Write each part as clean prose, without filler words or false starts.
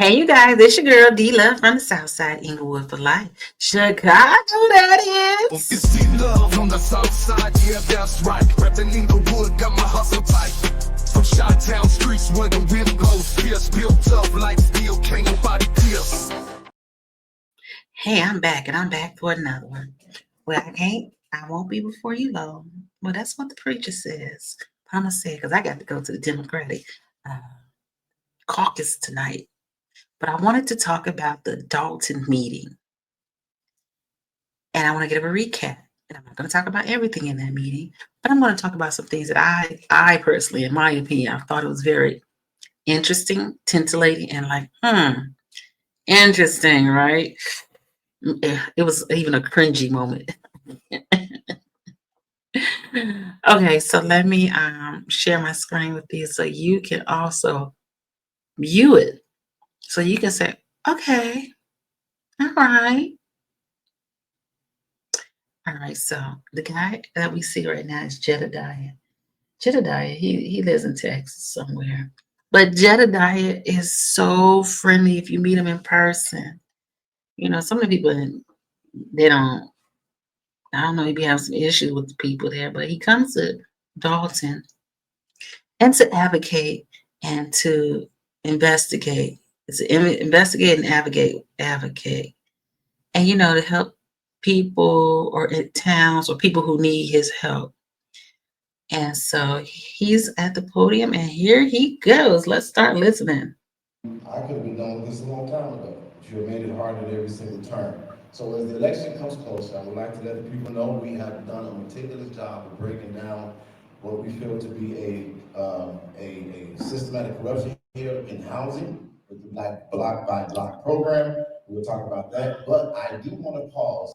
Hey, you guys, it's your girl D Love from the South Side, Inglewood for Life, Chicago. That You is. see love on the south side, yeah, that's right. Reppin' Inglewood, got my hustle tight. From Chi-Town streets where the wind blows fierce, built up like steel, can't nobody pierce. Hey, I'm back, and I'm back for another one. Well, I won't be before you long. Well, that's what the preacher says. I'm gonna say because I got to go to the Democratic uh, caucus tonight. But I wanted to talk about the Dolton meeting, and I want to give a recap. And I'm not going to talk about everything in that meeting, but I'm going to talk about some things that I personally, in my opinion, I thought it was very interesting, titillating, and like, interesting, right? It was even a cringy moment. Okay, so let me share my screen with you so you can also view it. So you can say, okay, all right. All right, so the guy that we see right now is Jedediah. Jedediah, he lives in Texas somewhere. But Jedediah is so friendly if you meet him in person. Some of the people, they don't, I don't know, maybe have some issues with the people there, but he comes to Dalton and to advocate and to investigate. It's to investigate and advocate, and to help people or in towns or people who need his help. And so he's at the podium, and here he goes. Let's start listening. I could have been done with this a long time ago, but you have made it hard at every single turn. So as the election comes closer, I would like to let the people know we have done a meticulous job of breaking down what we feel to be a systematic corruption here in housing with the Black Block by Block program. We'll talk about that, but I do want to pause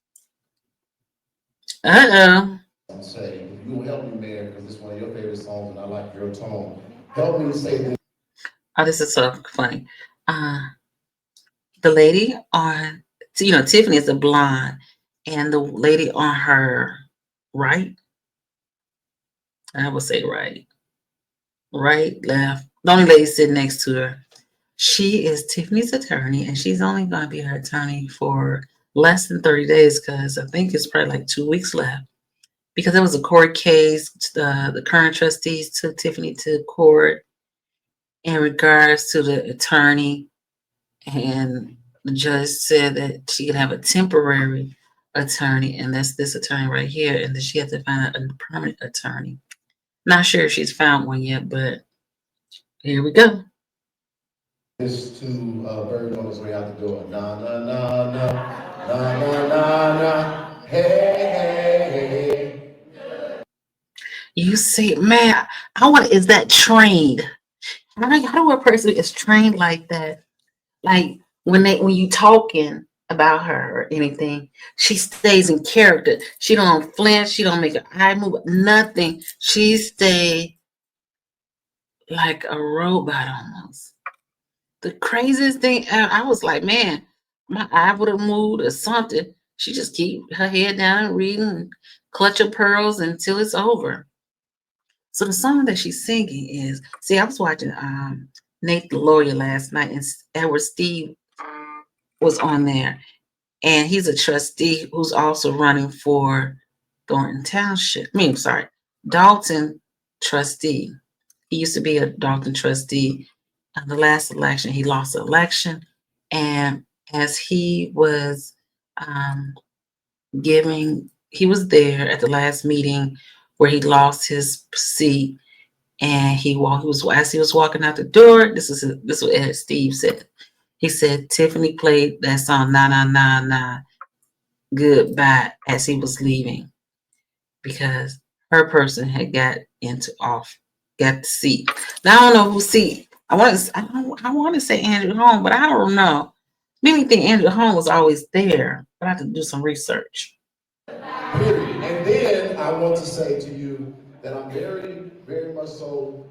Uh-oh. and say, if you will help me, Mayor, because it's one of your favorite songs and I like your tone, help me say this. Oh, this is so funny. Uh, the lady on, Tiffany is a blonde, and the lady on her right, I would say right, left. The only lady sitting next to her, she is Tiffany's attorney, and she's only going to be her attorney for less than 30 days because I think it's probably like 2 weeks left. Because there was a court case, the current trustees took Tiffany to court in regards to the attorney, and the judge said that she could have a temporary attorney, and that's this attorney right here, and that she had to find a permanent attorney. Not sure if she's found one yet, but here we go. This to Bird on his way out the door. Na na na na na na na na. Hey hey You see, man, I want is that trained? How do a person is trained like that? Like when you talking about her or anything, she stays in character. She don't flinch. She don't make an eye move. Nothing. She stay like a robot almost. The craziest thing, I was like, man, my eye would have moved or something. She just keep her head down and reading, and clutch her pearls until it's over. So the song that she's singing is, see, I was watching Nate the Lawyer last night, and Edward Steve was on there, and he's a trustee who's also running for Thornton Township. Sorry, Dolton trustee. He used to be a Dolton trustee. The last election, he lost the election, and as he was um, he was there at the last meeting where he lost his seat, and he was as he was walking out the door. This is what Ed Steve said. He said Tiffany played that song "Na Na Na Na" goodbye as he was leaving because her person had got the seat. Now I don't know whose seat. I want to say Andrew Home, but I don't know. Many think Andrew Home was always there, but I have to do some research. Period. And then I want to say to you that I'm very, very much so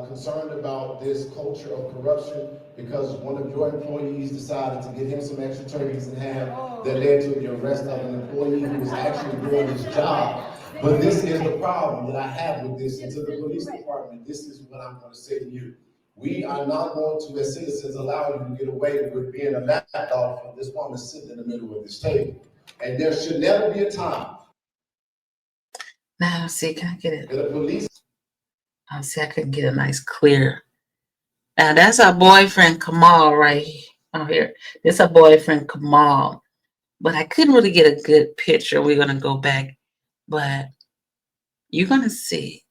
concerned about this culture of corruption because one of your employees decided to get him some extra turkeys and ham that led to the arrest of an employee who was actually doing his job. But this is the problem that I have with this. And to the police department, this is what I'm going to say to you. We are not going to, as citizens, allow you to get away with being a lapdog for this woman sitting in the middle of this table. And there should never be a time. Now, see, can I get it? The police. See, I couldn't get a nice clear. Now, that's our boyfriend Kamal right here. This our boyfriend Kamal. But I couldn't really get a good picture. We're going to go back. But you're going to see.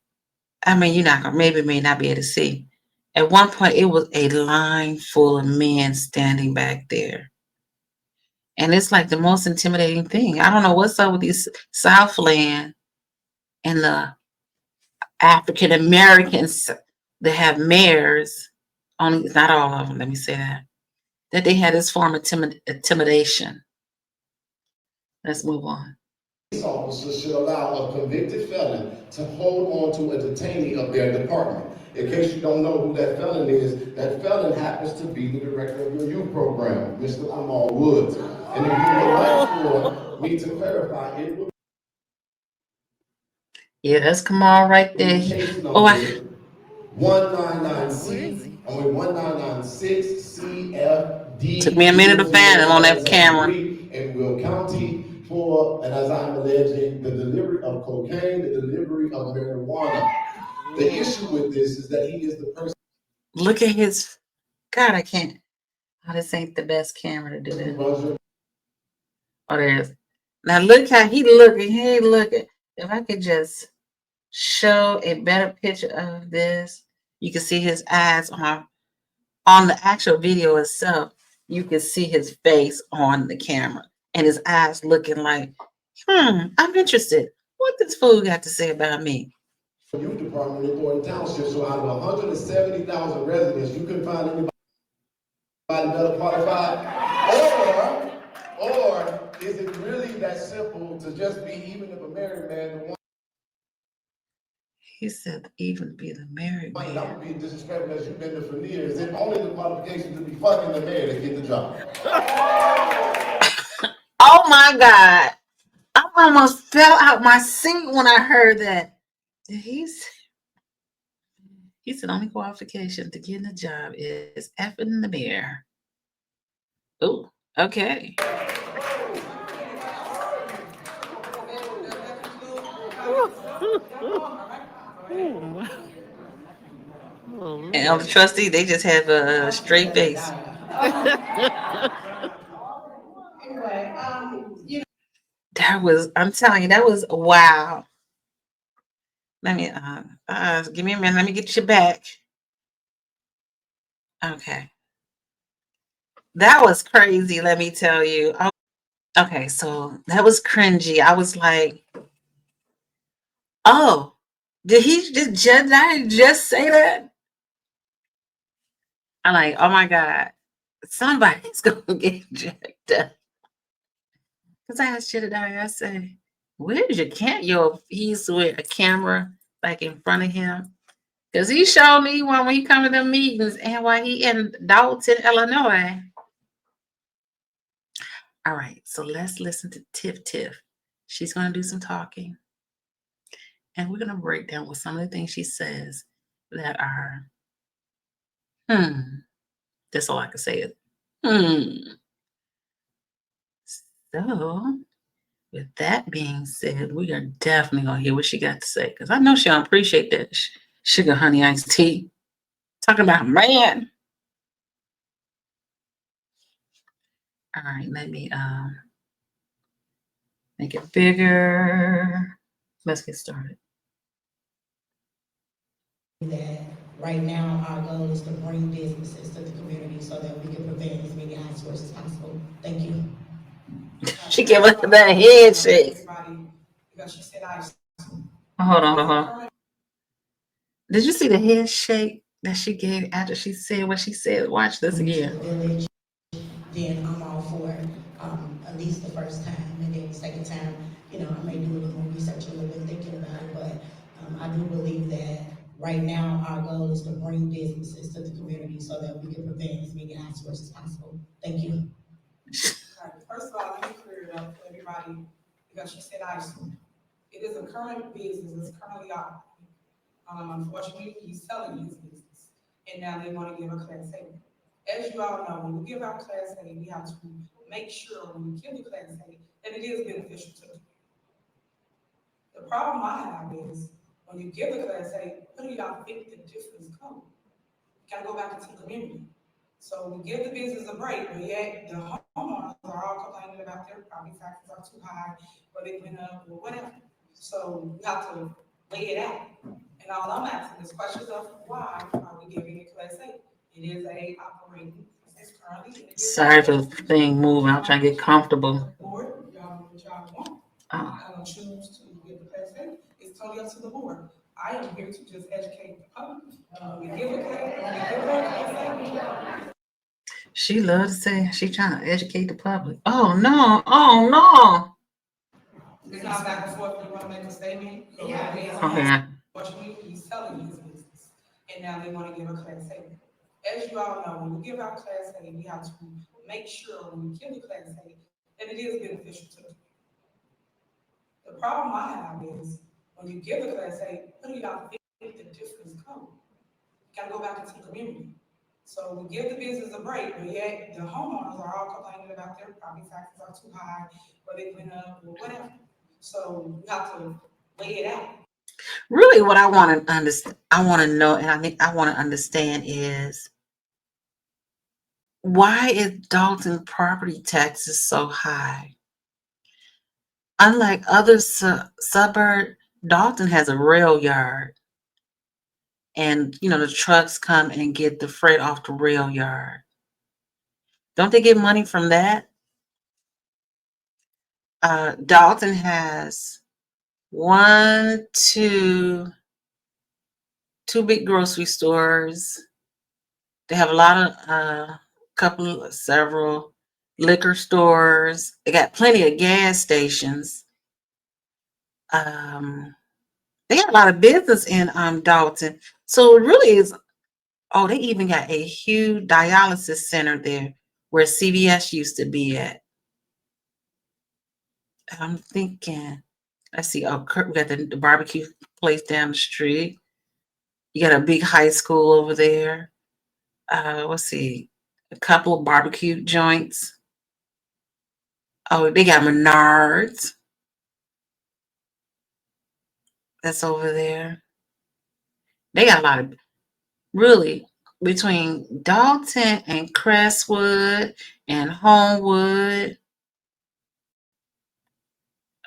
I mean, you're not going to, maybe may not be able to see. At one point, it was a line full of men standing back there. And it's like the most intimidating thing. I don't know what's up with these Southland and the African Americans that have mayors. Only, not all of them, let me say that. That they had this form of intimidation. Let's move on. Police officers should allow a convicted felon to hold on to a detainee of their department. In case you don't know who that felon is, that felon happens to be the director of your youth program, Mr. Kamal Woods. And if you would like for me to clarify, it would. Yeah, that's Kamal right there. Oh, 199C, 1996 CFD. Took me a minute to find him on that camera. In Will County for, and as I'm alleging, the delivery of cocaine, the delivery of marijuana. The issue with this is that he is the person. Look at his, God, I can't. Oh, this ain't the best camera to do that. Oh, there's. Now look how he looking. He ain't looking. If I could just show a better picture of this, you can see his eyes on the actual video itself. You can see his face on the camera and his eyes looking like, I'm interested. What this fool got to say about me? Youth department in Dolton Township. So out of 170,000 residents, you couldn't find anybody better qualified? Or is it really that simple to just be, even if a married man, the one? He said, even be the married man. I'm being disrespectful as you've been there for years. Is it only the qualification to be fucking the man to get the job? Oh my God. I almost fell out my seat when I heard that. He said, only qualification to get in the job is effing in the mirror. Oh, okay. And on the trustee, they just have a straight face. That was, I'm telling you, that was wow. Let me give me a minute. Let me get you back. Okay. That was crazy, let me tell you. Okay, so that was cringy. I was like, oh, did he just say that? I'm like, oh my God, somebody's gonna get jacked up. Because I asked Jedediah, I said, where's your he used to wear a camera like in front of him. Because he showed me one when he come to them meetings and while he in Dolton, Illinois. All right, so let's listen to Tiff. She's going to do some talking. And we're going to break down with some of the things she says that are, that's all I can say is, So, with that being said, we are definitely going to hear what she got to say. Because I know she don't appreciate that sugar honey iced tea. Talking about man. All right, let me make it bigger. Let's get started. That right now our goal is to bring businesses to the community so that we can prevent as many outsources as possible. Thank you. She gave us that head shake. Hold on. Did you see the head shake that she gave after she said what she said? Watch this again. Village, then I'm all for at least the first time, and then the second time, I may do a little more research, a little bit thinking about it, but I do believe that right now our goal is to bring businesses to the community so that we can prevent as many outsources as possible. Thank you. First of all, let me clear it up for everybody, because she said it is a current business, it's currently operating. Unfortunately, he's selling his business. and now they want to give a Class A. As you all know, when we give out Class A, we have to make sure when we give the Class A that it is beneficial to the. The problem I have is when you give the Class A, where do y'all think the difference comes? You gotta go back into the community. So we give the business a break, but yet the homeowners are all complaining about their property taxes are too high, or they went up, or whatever. So we have to weigh it out. And all I'm asking is questions of why are we giving it Class A? It is a operating, it's currently. It is Sorry for the thing moving. I'm trying to get comfortable. Board, y'all, what y'all want. Oh. I don't choose to give the Class A. It's totally up to the board. I am here to just educate the public. We give a Class A. She loves to say she trying to educate the public. Oh no! Oh no! It's not back and forth. You want to make a statement? Yeah. Okay. Unfortunately, he's selling his business, and now they want to give a Class A. As you all know, when we give out Class A, we have to make sure when we give the Class A that it is beneficial to the. The problem I have is when you give the Class A, where do y'all think the difference comes? You gotta go back into the community. So we give the business a break, but yet the homeowners are all complaining about their property taxes are too high, or they went up, or whatever. So we have to weigh it out. Really, what I want to understand, I want to know, and I want to understand is why is Dolton property taxes so high? Unlike other suburb, Dolton has a rail yard, and the trucks come and get the freight off the rail yard. Don't they get money from that? Dolton has two big grocery stores. They have a lot of several liquor stores. They got plenty of gas stations. They got a lot of business in Dolton. So it really is. Oh, they even got a huge dialysis center there where CVS used to be at. I'm thinking, let's see. Oh, we got the barbecue place down the street. You got a big high school over there. Let's see, a couple of barbecue joints. Oh, they got Menards. That's over there. They got a lot of, really, between Dolton and Crestwood and Homewood.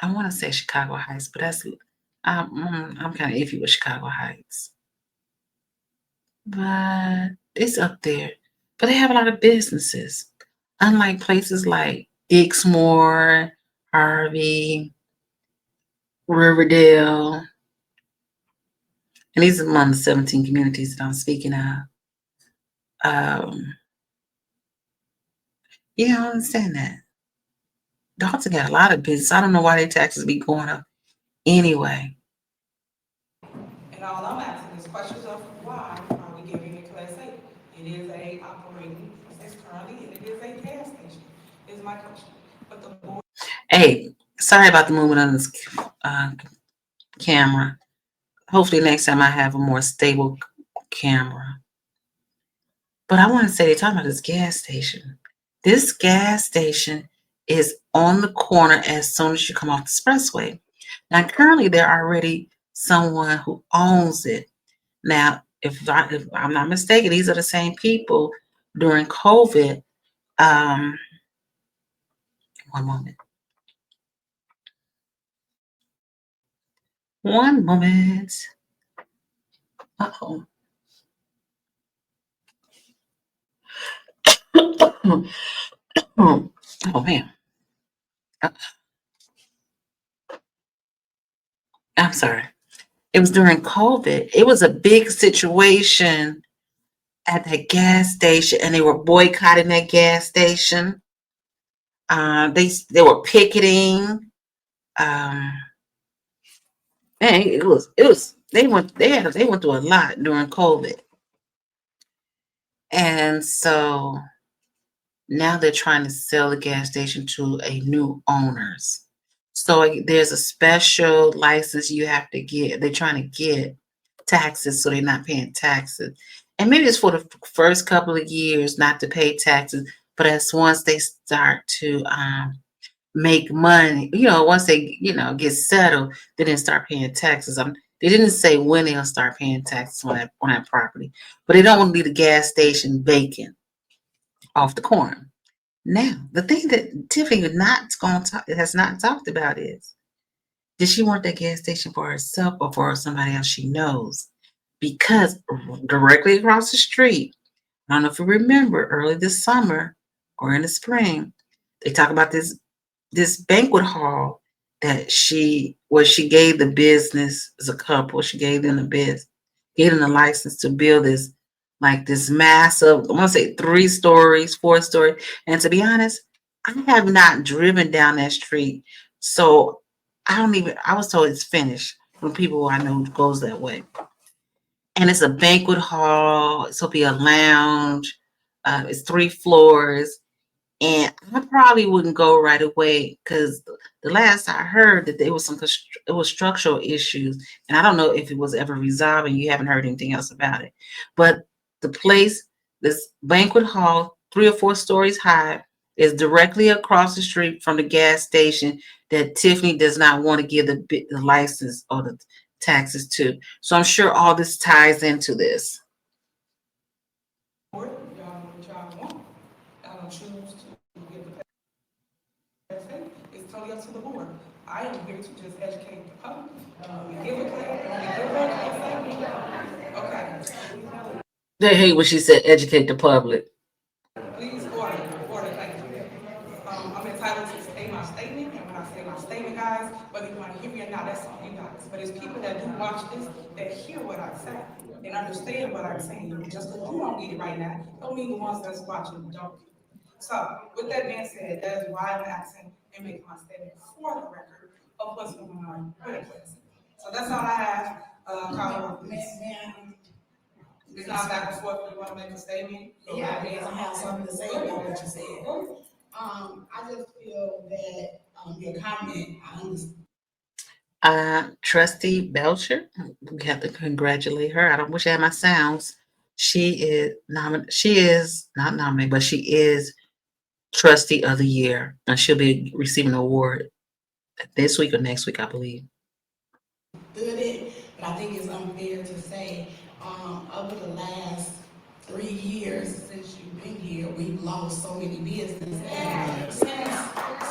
I want to say Chicago Heights, but I'm kind of iffy with Chicago Heights. But it's up there. But they have a lot of businesses. Unlike places like Dixmoor, Harvey, Riverdale. And these are among the 17 communities that I'm speaking of. Yeah, I understand that. Dalton got a lot of business. I don't know why their taxes be going up anyway. And all I'm asking is questions of why are we giving it Class A? It is a operating, it's currently, and it is a gas station, is my question. But the board. Hey, sorry about the movement on this camera. Hopefully next time I have a more stable camera. But I want to say, they're talking about this gas station. This gas station is on the corner as soon as you come off the expressway. Now, currently, there are already someone who owns it. Now, if I'm not mistaken, these are the same people during COVID. One moment. One moment. Uh-oh. Oh, man. I'm sorry. It was during COVID. It was a big situation at that gas station, and they were boycotting that gas station. They were picketing. Man, it was they went through a lot during COVID, and so now they're trying to sell the gas station to a new owners. So there's a special license you have to get. They're trying to get taxes, so they're not paying taxes. and maybe it's for the first couple of years not to pay taxes, but as once they start to make money, once they get settled, then they start paying taxes. They didn't say when they'll start paying taxes on that property, but they don't want to leave the gas station vacant off the corner. Now, the thing that Tiffany has not talked about is, did she want that gas station for herself or for somebody else she knows? Because directly across the street, I don't know if you remember, early this summer or in the spring, they talk about this banquet hall that she gave the business as a couple. She gave them gave them the license to build this massive, I want to say 3 stories, 4 stories. And to be honest, I have not driven down that street, so I was told it's finished from people I know who goes that way. And it's a banquet hall. It's will be a lounge. It's 3 floors. And I probably wouldn't go right away because the last I heard that there was it was structural issues, and I don't know if it was ever resolved. And you haven't heard anything else about it. But the place, this banquet hall, 3 or 4 stories high, is directly across the street from the gas station that Tiffany does not want to give the license or the taxes to. So I'm sure all this ties into this. Y'all know what y'all want. Y'all don't choose to give the class. It's totally up to the board. I am here to just educate the public. We give a class. Okay. They hate when she said educate the public. Please order, thank you. I'm entitled to say my statement, and when I say my statement, guys, whether you want to hear me or not, that's on you guys. But it's people that do watch this that hear what I say and understand what I'm saying. Just because you don't get it right now, don't mean the ones that's watching don't. So, with that being said, that is why I'm asking and making my statement for the record of what's going on with the class. So that's all I have. Colorado, please. It's not back and forth. You want to make a statement? Yeah, because I have something to say about what you said. I just feel that your comment, I understand. Trustee Belcher, we have to congratulate her. I don't wish I had my sounds. She is not nominated, but she is Trustee of the Year, and she'll be receiving an award this week or next week, I believe. Good it, but I think it's unfair to say over the last 3 years since you've been here, we've lost so many businesses. And since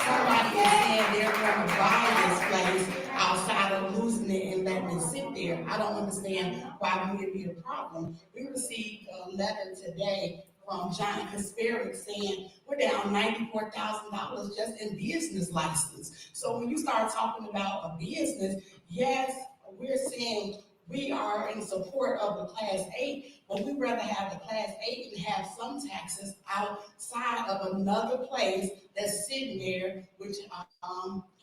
somebody is saying they're going to buy this place outside of losing it and letting it sit there, I don't understand why would it be a problem. We received a letter today from John Conspiracy saying we're down $94,000 just in business license. So when you start talking about a business, yes, we're saying we are in support of the Class 8, but we'd rather have the Class 8 and have some taxes outside of another place that's sitting there, which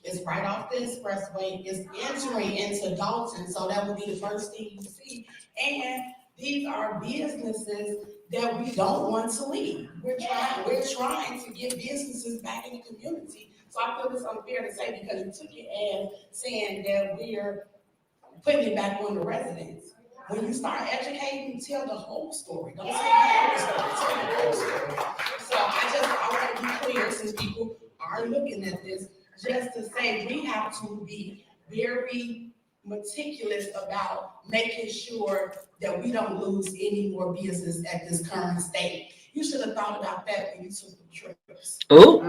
is right off the expressway, is entering into Dolton, so that would be the first thing you see. And these are businesses that we don't want to leave. We're trying to get businesses back in the community. So I feel it's unfair to say because you took it as saying that we're putting it back on the residents. When you start educating, tell the whole story. Don't say half the story, tell the whole story. So I want to be clear since people are looking at this, just to say we have to be very meticulous about making sure that we don't lose any more business at this current state. You should have thought about that when you took the trips. Oh.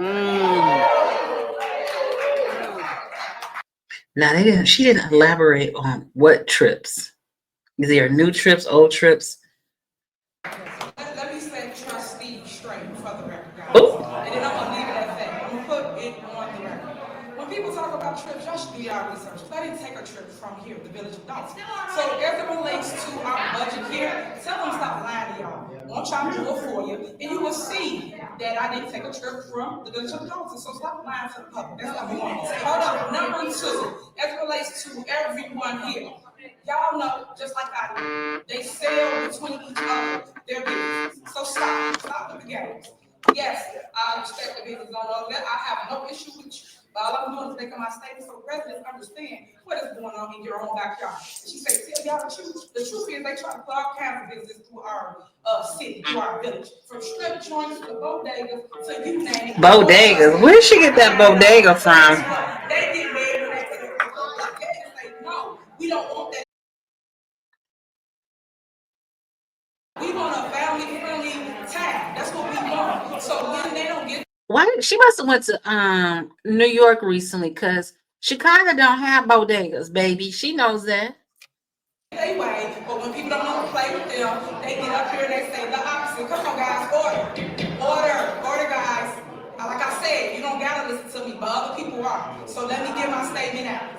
Now she didn't elaborate on what trips. Is there new trips, old trips? Let me say trustee straight for the record, guys. Oh. And then I'm gonna leave it at that. I'm gonna put it on the record. When people talk about trips, y'all should do y'all research. I didn't take a trip from here, the village of Dolton. So as it relates to our budget here, tell them stop lying to y'all. Won't y'all do it for you? And you will see that I didn't take a trip from the village of Dolton. So stop lying to the public. That's number one. Hold on. Number two, as it relates to everyone here, y'all know, just like I do, they sell between each other their business. So stop with the games. Yes, I respect the business owner. I have no issue with you. But all I'm doing is making my statement so residents understand what is going on in your own backyard. And she said, tell y'all the truth. The truth is they try to put all kinds of business through our city, through our village. From strip joints to bodegas to you name it. Bodegas. Where did she get that bodega from? They get mad when they say, no, we don't want that. We want a family-friendly town. That's what we want. So when they don't get Why she must have went to New York recently, because Chicago don't have bodegas, baby. She knows that. their way, but when people don't want to play with them, they get up here and they say the opposite. Come on, guys, order, guys. Like I said, you don't gotta listen to me, but other people are. So let me get my statement out.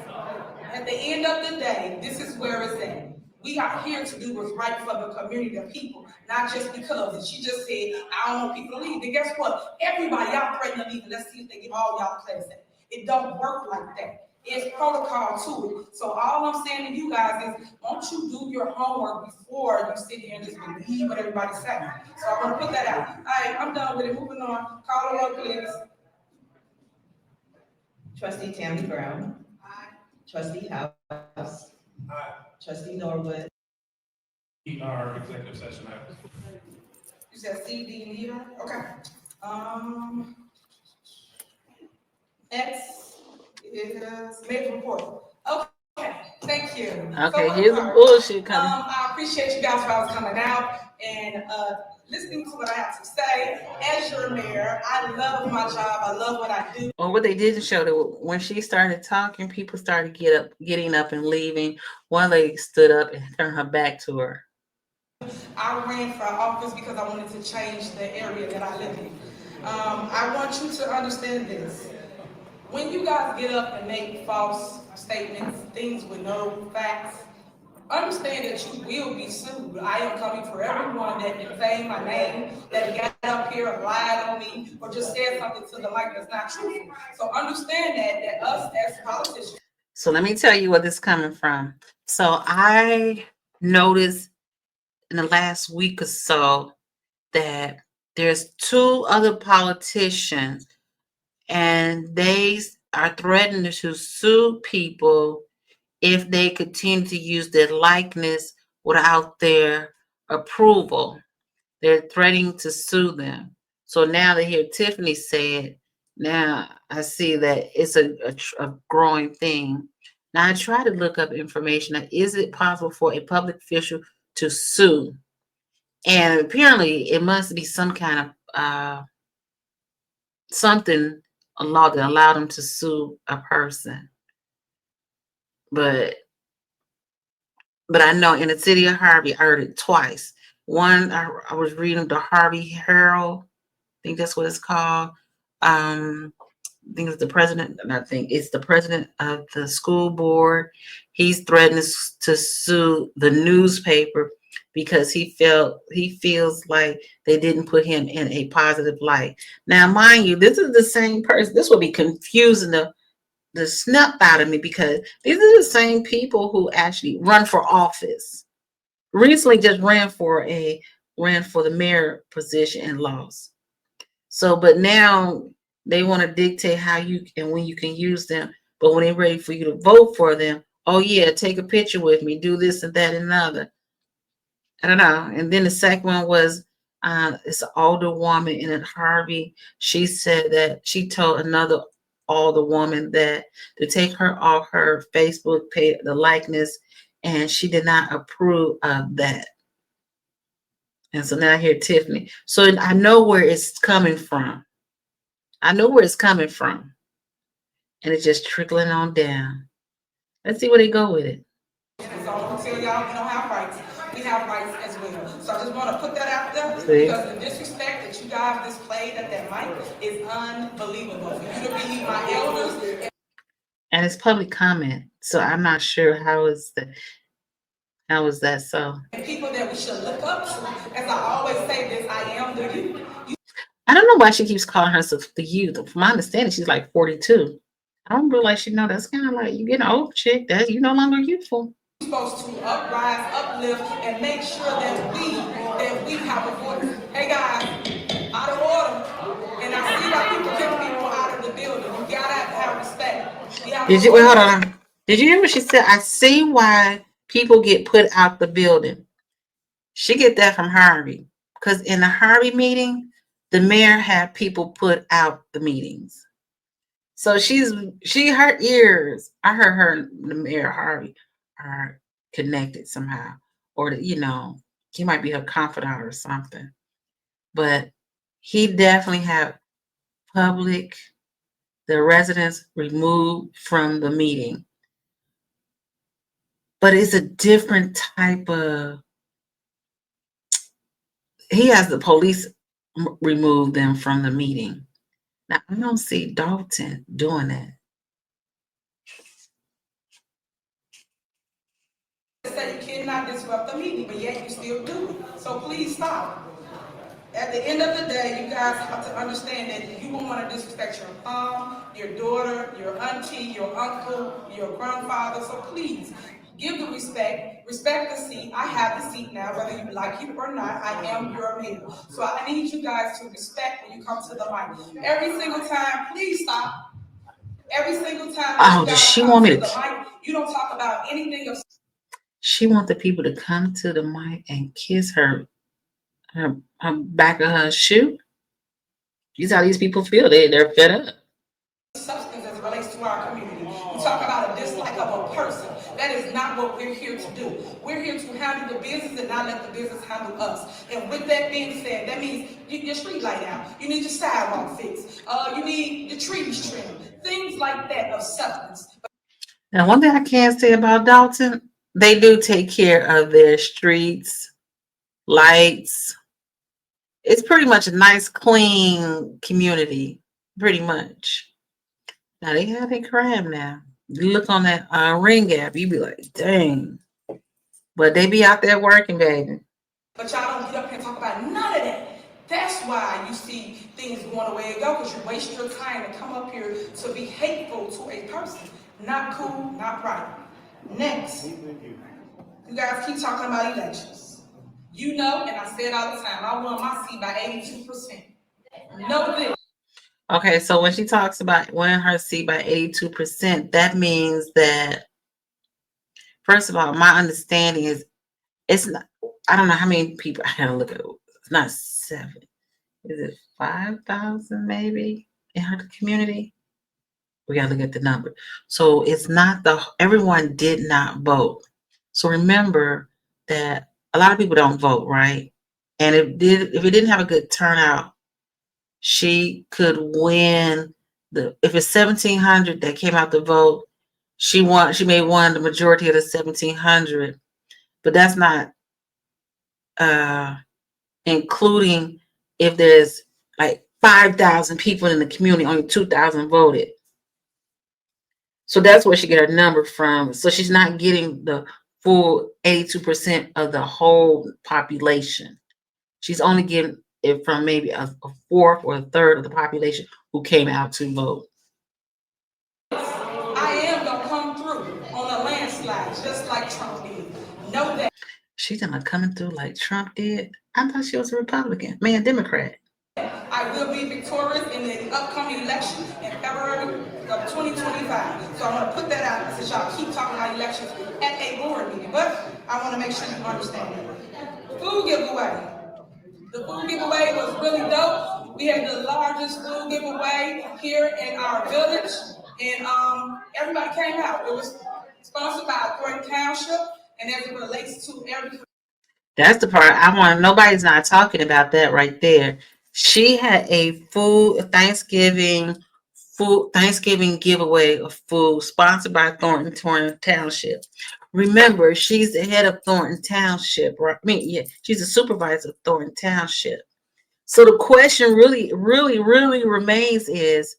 At the end of the day, this is where it's at. We are here to do what's right for the community, the people, not just because. And she just said, I don't want people to leave. And guess what? Everybody, y'all threaten to leave, and let's see if they get all y'all class at. It don't work like that. It's protocol to it. So all I'm saying to you guys is, won't you do your homework before you sit here and just believe what everybody says? So I'm gonna put that out. All right, I'm done with it. Moving on. Call the roll, please. Trustee Tammy Brown. Aye. Trustee House. Aye. Trustee Norwood. Our executive session items. You said CD leader? Okay. Next is major report. Okay, thank you. Okay, So here's the bullshit coming. I appreciate you guys for always coming out and listening to what I have to say. As your mayor, I love my job. I love what I do. Well, what they didn't show that when she started talking, people started getting up and leaving. One lady stood up and turned her back to her. I ran for office because I wanted to change the area that I live in. I want you to understand this. When you guys get up and make false statements, things with no facts, understand that you will be sued. I am coming for everyone that defamed my name, that got up here and lied on me, or just said something to the mic that's not true. So understand that us as politicians. So let me tell you where this is coming from. So I noticed in the last week or so that there's 2 other politicians, and they are threatening to sue people if they continue to use their likeness without their approval. They're threatening to sue them. So now they hear Tiffany said, now I see that it's a growing thing. Now I try to look up information. Now, is it possible for a public official to sue? And apparently it must be some kind of a law that allowed them to sue a person. But I know in the city of Harvey, I heard it twice. One, I was reading the Harvey Herald. I think that's what it's called. I think it's the president, and I think it's the president of the school board. He's threatening to sue the newspaper because he feels like they didn't put him in a positive light. Now, mind you, this is the same person. This will be confusing the snap out of me, because these are the same people who actually run for office. Recently just ran for the mayor position and lost. So, but now they want to dictate how you and when you can use them. But when they're ready for you to vote for them, oh yeah, take a picture with me, do this and that and another. I don't know. And then the second one was it's an older woman in Harvey. She said that she told another older woman that to take her off her Facebook page, the likeness, and she did not approve of that. And so now I hear Tiffany. So I know where it's coming from. And it's just trickling on down. Let's see where they go with it. So I'm gonna tell y'all, we don't have rights. We have rights as well. So I just want to put that out there, See? because the disrespect that you guys displayed at that mic is unbelievable. For you to be my elders. And it's public comment. So I'm not sure how is that so. And people that we should look up to, as I always say this, I am the youth. I don't know why she keeps calling herself the youth. From my understanding, she's like 42. I don't realize she know that's kind of like you getting an old chick. That you no longer youthful. We're supposed to uprise, uplift, and make sure that we have a voice. Hey guys, out of order. And I see why people kick people out of the building. You gotta have Did you, wait, hold on. Did you hear what she said? I see why people get put out the building. She get that from Harvey. Because in the Harvey meeting, the mayor had people put out the meetings. So her ears, I heard her and the mayor Harvey are connected somehow. Or, he might be her confidant or something. But he definitely had the residents removed from the meeting. But it's a different type of, he has the police remove them from the meeting. Now, I don't see Dolton doing that. Say you cannot disrupt the meeting, but yet you still do it. So please stop. At the end of the day, you guys have to understand that you won't want to disrespect your mom, your daughter, your auntie, your uncle, your grandfather. So please, give the respect the seat. I have the seat now, whether you like it or not. I am your mayor. So I need you guys to respect when you come to the mic. Every single time, please stop. Every single time Oh, you does guys she come want me to to? the mic, you don't talk about anything of. She want the people to come to the mic and kiss her back of her shoe. These how these people feel. They're fed up. Substance as it relates to our community. You talk about a dislike of a person. That is not what we're here to do. We're here to handle the business and not let the business handle us. And with that being said, that means your street light out. You need your sidewalk fixed. You need the trees trimmed. Things like that of substance. Now, one thing I can say about Dolton, they do take care of their streets, lights. It's pretty much a nice, clean community, pretty much. Now they have a crime now. You look on that ring gap, you be like, dang. But they be out there working, baby. But y'all don't get up here and talk about none of that. That's why you see things going the way it go, because you waste your time to come up here to be hateful to a person. Not cool, not right. Next, you guys keep talking about elections. You know, and I say it all the time, I won my seat by 82%. Know this. Okay, so when she talks about winning her seat by 82%, that means that, first of all, my understanding is it's not, I don't know how many people, I gotta look at it. It's not 7. Is it 5,000 maybe in her community? We gotta look at the number. So it's not everyone did not vote. So remember that a lot of people don't vote, right? And if it didn't have a good turnout, she could win if it's 1,700 that came out to vote, she may won the majority of the 1,700, but that's not including if there's like 5,000 people in the community, only 2,000 voted. So that's where she get her number from. So she's not getting the full 82% of the whole population. She's only getting it from maybe a fourth or a third of the population who came out to vote. I am gonna come through on a landslide, just like Trump did. Know that. She's not coming through like Trump did. I thought she was a Republican, Democrat. I will be victorious in the upcoming election in February of 2025. So I want to put that out since y'all keep talking about elections at a board meeting. But I want to make sure you understand that. Food giveaway. The food giveaway was really dope. We had the largest food giveaway here in our village, and everybody came out. It was sponsored by Dolton Township, and as it relates to every. That's the part I want. Nobody's not talking about that right there. She had a Thanksgiving giveaway of food sponsored by Dolton Township. Remember, she's the head of Dolton Township, right? She's a supervisor of Dolton Township. So the question really remains is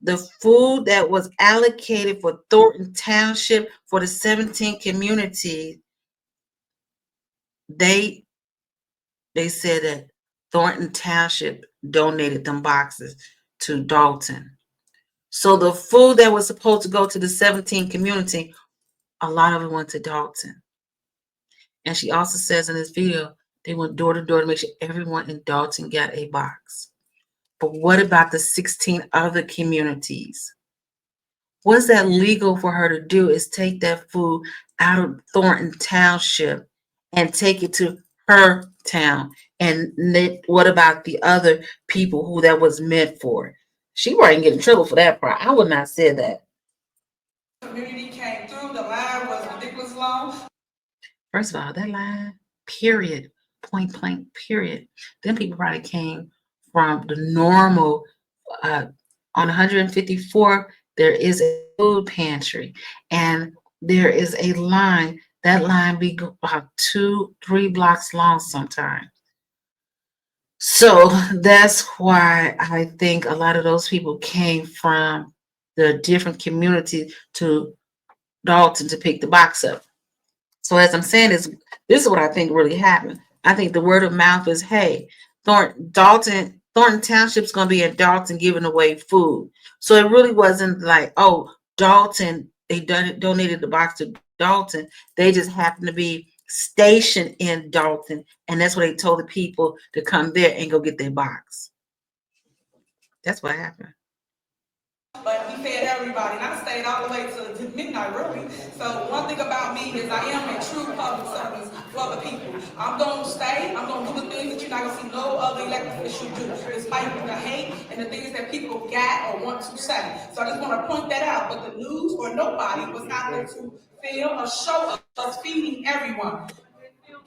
the food that was allocated for Dolton Township for the 17 communities. They said that Dolton Township donated them boxes to Dolton. So the food that was supposed to go to the 17 community, a lot of it went to Dolton. And she also says in this video, they went door to door to make sure everyone in Dolton got a box. But what about the 16 other communities? Was that legal for her to do? Is take that food out of Thornton Township and take it to her town? And what about the other people who that was meant for? She wouldn't get in trouble for that part. I would not say that. Community came through, the line was ridiculous long. First of all, that line, period, point blank, period. Then people probably came from the normal. On 154, there is a food pantry, and there is a line. That line be about 2-3 blocks long sometimes. So that's why I think a lot of those people came from the different communities to Dolton to pick the box up. So as I'm saying, this is what I think really happened. I think the word of mouth is, hey, Thornton Township's gonna be in Dolton giving away food. So it really wasn't like, oh, Dolton, donated the box to Dolton. They just happened to be stationed in Dolton, and that's what they told the people to come there and go get their box. That's what happened. But we fed everybody, and I stayed all the way to midnight, really. So one thing about me is I am a true public service for the people. I'm going to stay. I'm going to do the things that you're not going to see no other elected official do, despite the hate and the things that people got or want to say. So I just want to point that out. But the news or nobody was out there to film or show us feeding everyone.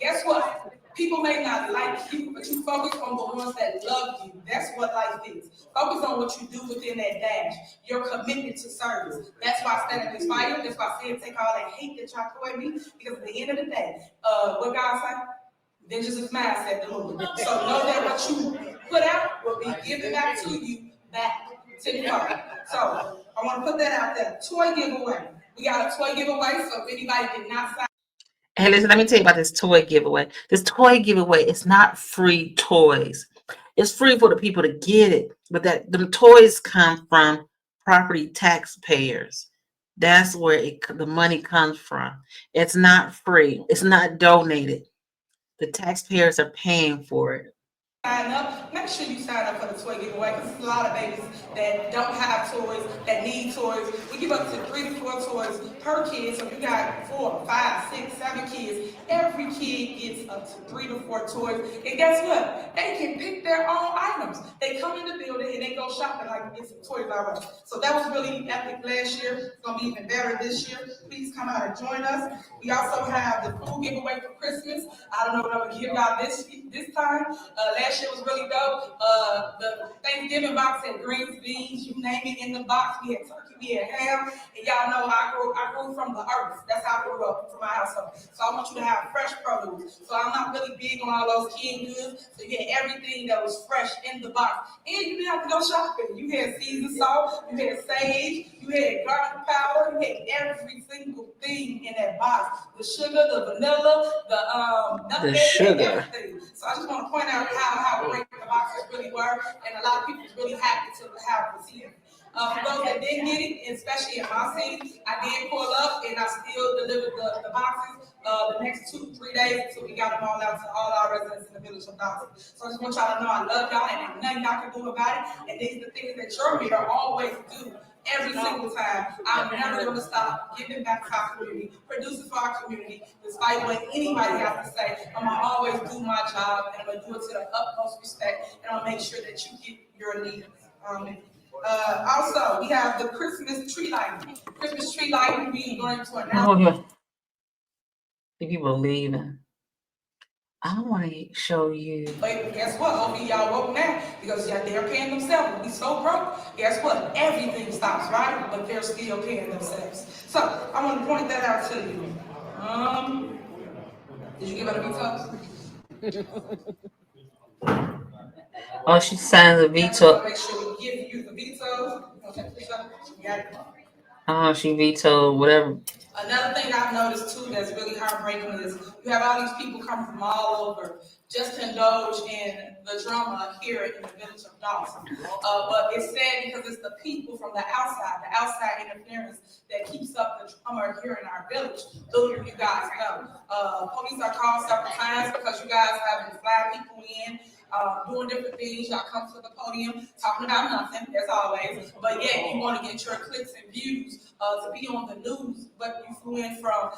Guess what? People may not like you, but you focus on the ones that love you. That's what life is. Focus on what you do within that dash. Your commitment to service. That's why I stand in this fire. That's why I said take all that hate that y'all throw at me. Because at the end of the day, what God said, vengeance is mine, said the Lord. So know that what you put out will be given back to you back tenfold. So I want to put that out there. Toy giveaway. We got a toy giveaway. So if anybody did not sign. Hey, listen, let me tell you about this toy giveaway. This toy giveaway is not free toys. It's free for the people to get it, but the toys come from property taxpayers. That's where the money comes from. It's not free. It's not donated. The taxpayers are paying for it. Sign up, make sure you sign up for the toy giveaway because there's a lot of babies that don't have toys, that need toys. We give up to 3 to 4 toys per kid. So if you got 4, 5, 6, 7 kids, every kid gets up to 3 to 4 toys. And guess what? They can pick their own items. They come in the building and they go shopping like get some toys already. So that was really epic last year. It's gonna be even better this year. Please come out and join us. We also have the food giveaway for Christmas. I don't know what I'm gonna give y'all this time. Last year was really dope. The Thanksgiving box had greens, beans, you name it in the box. We had turkey, we had ham, and y'all know I grew from the earth. That's how I grew up from my household. So I want you to have fresh produce. So I'm not really big on all those canned goods. So you had everything that was fresh in the box. And you didn't have to go shopping. You had seasoned salt, you had sage, you had garlic powder, you had every single thing in that box. The sugar, the vanilla, the nutmeg, sugar. everything. So I just want to point out how great the boxes really were, and a lot of people is really happy to have received it. For those that didn't get it, especially in my city, I did pull up and I still delivered the boxes the next 2-3 days until we got them all out to all our residents in the village of Dolton. So I just want y'all to know I love y'all and there's nothing y'all can do about it. And these are the things that your mayor always do. Every single time, I'm never going to stop giving back to our community, producing for our community, despite what anybody has to say. I'm going to always do my job, and I'm going to do it to the utmost respect, and I'll make sure that you get your needs. Also, we have the Christmas tree lighting. Christmas tree lighting, we are going to announce. The people leaving. I want to show you. But guess what? Hopefully y'all woke now because they're paying themselves. We so broke. Guess what? Everything stops, right? But they're still paying themselves. So I want to point that out to you. Did you give her the vetoes? Oh, she signs a veto. Make sure we give you the vetoes. Okay, you got it. She vetoed whatever. Another thing I've noticed too that's really heartbreaking is you have all these people coming from all over just to indulge in the drama here in the village of Dolton. But it's sad because it's the people from the outside interference that keeps up the drama here in our village. Little do you guys know. Police are called several times because you guys have been flying people in. doing different things. Y'all come to the podium talking about nothing, as always. But yet you want to get your clicks and views to be on the news. But you flew in from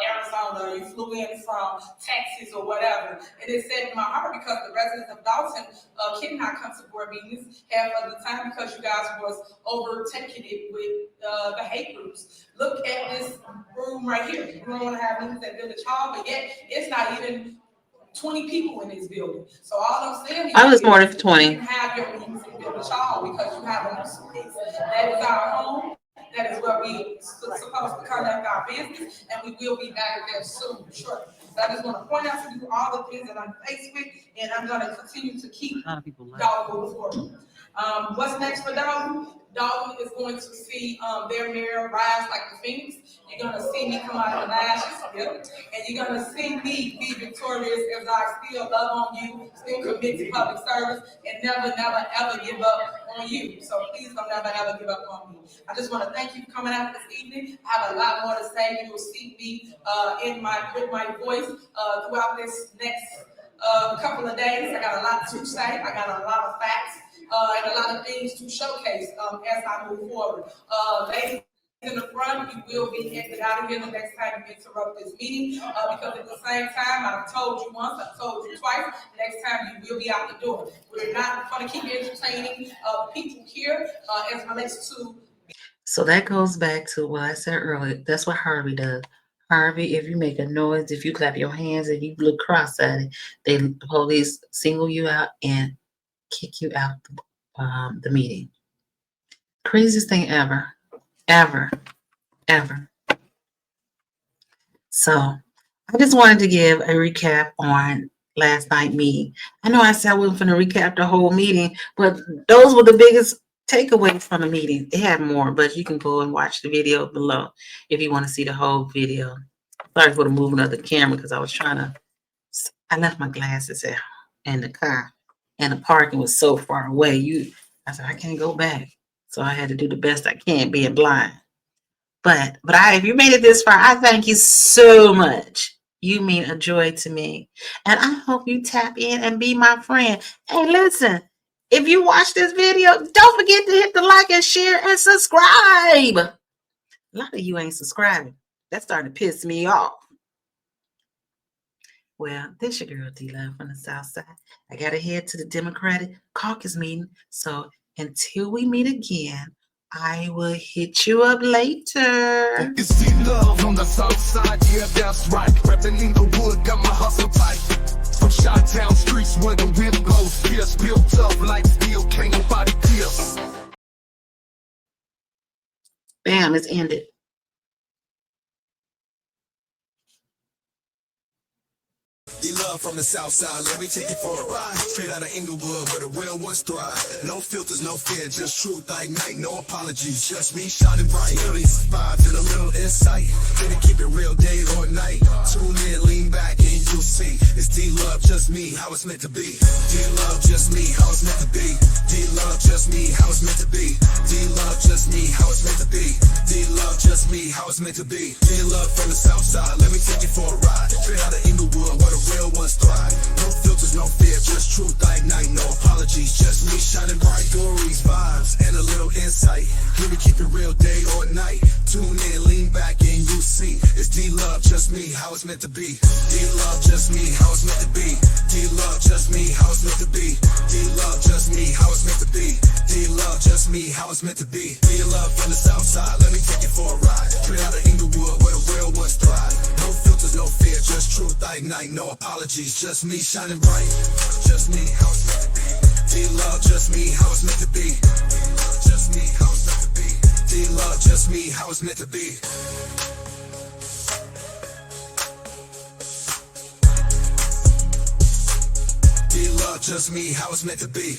Arizona, or you flew in from Texas, or whatever. It is set in my heart because the residents of Dolton cannot come to board meetings half of the time because you guys was overtaking it with the hate groups. Look at this room right here. You don't want to have meetings at Village Hall, but yet it's not even 20 people in this building. So all I'm saying is I was more than 20. You can have your meetings in Village Hall because you have enough space. That is our home. That is where we supposed to conduct our business, and we will be back there soon, sure. So I just want to point out to you all the things that I'm faced with, and I'm going to continue to keep Dolton moving forward. What's next for Dolton? Dolton is going to see their mayor rise like the phoenix. You're going to see me come out of the ashes, and you're going to see me be victorious as I still love on you, still commit to public service, and never, ever give up on you. So please don't never, ever give up on me. I just want to thank you for coming out this evening. I have a lot more to say. You will see me with my voice throughout this next couple of days. I got a lot to say. I got a lot of facts. And a lot of things to showcase as I move forward. Ladies in the front, you will be headed out of here the next time you interrupt this meeting because at the same time, I've told you once, I've told you twice, next time you will be out the door. We're not going to keep entertaining people here as it relates to. So that goes back to what I said earlier. That's what Harvey does. Harvey, if you make a noise, if you clap your hands, if you look cross-eyed, the police single you out and kick you out the meeting. Craziest thing ever. So I just wanted to give a recap on last night's meeting. I know I said I wasn't going to recap the whole meeting, but those were the biggest takeaways from the meeting. They had more, but you can go and watch the video below if you want to see the whole video. Sorry for the movement of the camera because I left my glasses in the car. And the parking was so far away. I said, I can't go back. So I had to do the best I can being blind. But if you made it this far, I thank you so much. You mean a joy to me. And I hope you tap in and be my friend. Hey, listen, if you watch this video, don't forget to hit the like and share and subscribe. A lot of you ain't subscribing. That's starting to piss me off. Well, this your girl D-Love from the South Side. I got to head to the Democratic caucus meeting. So until we meet again, I will hit you up later. It's D-Love on the South Side, yeah, that's right. Repping the wood, got my hustle tight. From Chi-Town streets where the wind blows fierce, built up like steel, can't nobody pierce. Bam, it's ended. D-Love from the South Side, let me take you for a ride. Straight out of Inglewood, where the real ones thrive. No filters, no fear, just truth, I ignite. No apologies, just me shining bright. Millions vibes and a little insight. Gonna keep it real day or night. Tune in, lean back, and you'll see. It's D-Love, just me, how it's meant to be. D-Love, just me, how it's meant to be. D-Love, just me, how it's meant to be. D-Love, just me, how it's meant to be. D-Love, just me, how it's meant to be. D-Love from the South Side, let me take you for a ride. Straight out of Inglewood, where the real ones thrive. No filters, no fear, just truth, I ignite. No apologies, just me shining bright. Stories, vibes, and a little insight. Here we keep it real day or night. Tune in, lean back, and you see. It's D-Love, just me, how it's meant to be. D-Love, just me, how it's meant to be. D-Love, just me, how it's meant to be. D-Love, just me, how it's meant to be. D-Love, just me, how it's meant to be. D-Love from the South Side, let me take you for a ride. Straight out of Inglewood, where the real ones thrive. No filters, no fear, just truth, I ignite. No apologies, just me shining bright. Just me, how it's meant to be. D-Love, just me, how it's meant to be. Just me, how it's meant to be. D-Love, just me, how it's meant to be. D-Love, just me, how it's meant to be.